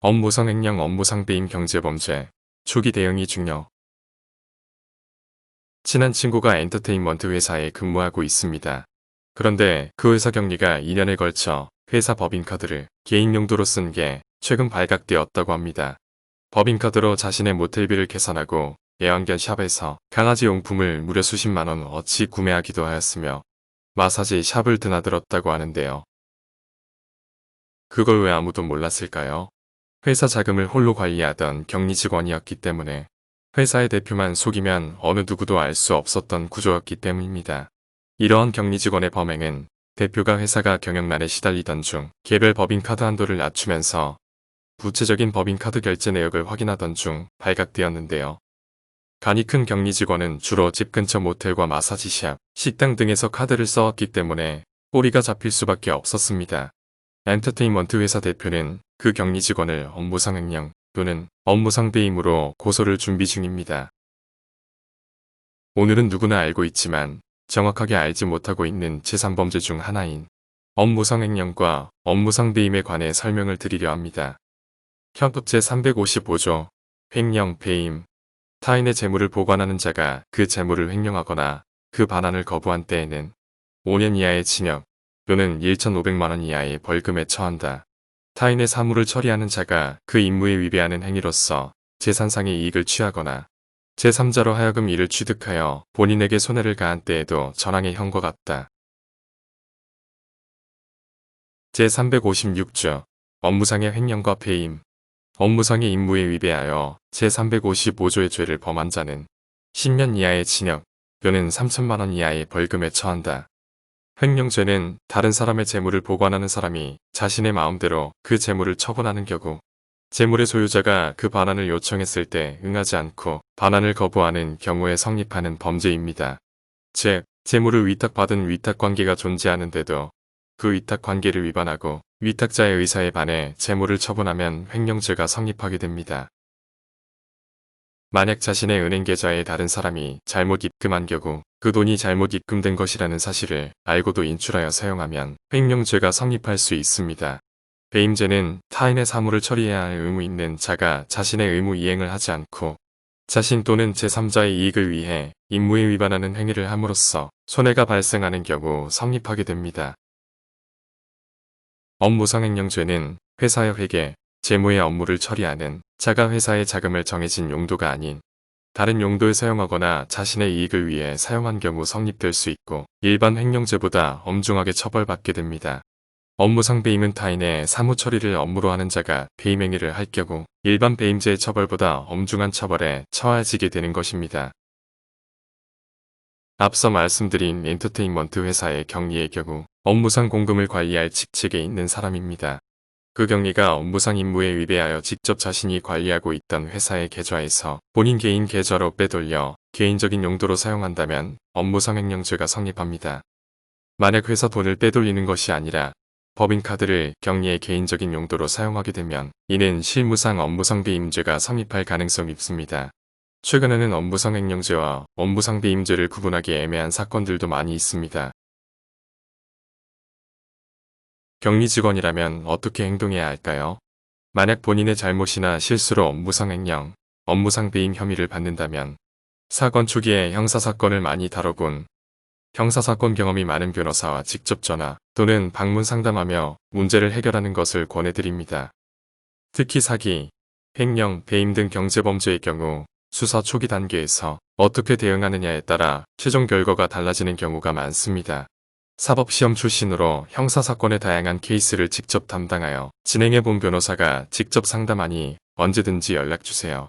업무상 횡령, 업무상 배임, 경제범죄, 초기 대응이 중요. 친한 친구가 엔터테인먼트 회사에 근무하고 있습니다. 그런데 그 회사 경리가 2년에 걸쳐 회사 법인카드를 개인 용도로 쓴 게 최근 발각되었다고 합니다. 법인카드로 자신의 모텔비를 계산하고 애완견 샵에서 강아지 용품을 무려 수십만원 어치 구매하기도 하였으며 마사지 샵을 드나들었다고 하는데요. 그걸 왜 아무도 몰랐을까요? 회사 자금을 홀로 관리하던 격리 직원이었기 때문에 회사의 대표만 속이면 어느 누구도 알 수 없었던 구조였기 때문입니다. 이러한 격리 직원의 범행은 대표가 회사가 경영난에 시달리던 중 개별 법인카드 한도를 낮추면서 구체적인 법인카드 결제 내역을 확인하던 중 발각되었는데요. 간이 큰 격리 직원은 주로 집 근처 모텔과 마사지샵, 식당 등에서 카드를 써왔기 때문에 꼬리가 잡힐 수밖에 없었습니다. 엔터테인먼트 회사 대표는 그 격리 직원을 업무상 횡령 또는 업무상 배임으로 고소를 준비 중입니다. 오늘은 누구나 알고 있지만 정확하게 알지 못하고 있는 제3범죄 중 하나인 업무상 횡령과 업무상 배임에 관해 설명을 드리려 합니다. 형법 제355조 횡령, 배임, 타인의 재물을 보관하는 자가 그 재물을 횡령하거나 그 반환을 거부한 때에는 5년 이하의 징역 또는 1,500만원 이하의 벌금에 처한다. 타인의 사물을 처리하는 자가 그 임무에 위배하는 행위로서 재산상의 이익을 취하거나 제3자로 하여금 이를 취득하여 본인에게 손해를 가한 때에도 전항의 형과 같다. 제356조 업무상의 횡령과 배임 업무상의 임무에 위배하여 제355조의 죄를 범한 자는 10년 이하의 징역 또는 3천만원 이하의 벌금에 처한다. 횡령죄는 다른 사람의 재물을 보관하는 사람이 자신의 마음대로 그 재물을 처분하는 경우 재물의 소유자가 그 반환을 요청했을 때 응하지 않고 반환을 거부하는 경우에 성립하는 범죄입니다. 즉, 재물을 위탁받은 위탁관계가 존재하는데도 그 위탁관계를 위반하고 위탁자의 의사에 반해 재물을 처분하면 횡령죄가 성립하게 됩니다. 만약 자신의 은행 계좌에 다른 사람이 잘못 입금한 경우 그 돈이 잘못 입금된 것이라는 사실을 알고도 인출하여 사용하면 횡령죄가 성립할 수 있습니다. 배임죄는 타인의 사물을 처리해야 할 의무 있는 자가 자신의 의무 이행을 하지 않고 자신 또는 제3자의 이익을 위해 임무에 위반하는 행위를 함으로써 손해가 발생하는 경우 성립하게 됩니다. 업무상 횡령죄는 회사의 회계, 재무의 업무를 처리하는 자가 회사의 자금을 정해진 용도가 아닌 다른 용도에 사용하거나 자신의 이익을 위해 사용한 경우 성립될 수 있고 일반 횡령죄보다 엄중하게 처벌받게 됩니다. 업무상 배임은 타인의 사무 처리를 업무로 하는 자가 배임 행위를 할 경우 일반 배임죄의 처벌보다 엄중한 처벌에 처해지게 되는 것입니다. 앞서 말씀드린 엔터테인먼트 회사의 격리의 경우 업무상 공금을 관리할 직책에 있는 사람입니다. 그 격리가 업무상 임무에 위배하여 직접 자신이 관리하고 있던 회사의 계좌에서 본인 개인 계좌로 빼돌려 개인적인 용도로 사용한다면 업무상 횡령죄가 성립합니다. 만약 회사 돈을 빼돌리는 것이 아니라 법인카드를 격리의 개인적인 용도로 사용하게 되면 이는 실무상 업무상 배임죄가 성립할 가능성이 있습니다. 최근에는 업무상 횡령죄와 업무상 배임죄를 구분하기 애매한 사건들도 많이 있습니다. 격리 직원이라면 어떻게 행동해야 할까요? 만약 본인의 잘못이나 실수로 업무상 횡령, 업무상 배임 혐의를 받는다면 사건 초기에 형사사건을 많이 다뤄본 형사사건 경험이 많은 변호사와 직접 전화 또는 방문 상담하며 문제를 해결하는 것을 권해드립니다. 특히 사기, 횡령, 배임 등 경제범죄의 경우 수사 초기 단계에서 어떻게 대응하느냐에 따라 최종 결과가 달라지는 경우가 많습니다. 사법시험 출신으로 형사사건의 다양한 케이스를 직접 담당하여 진행해본 변호사가 직접 상담하니 언제든지 연락주세요.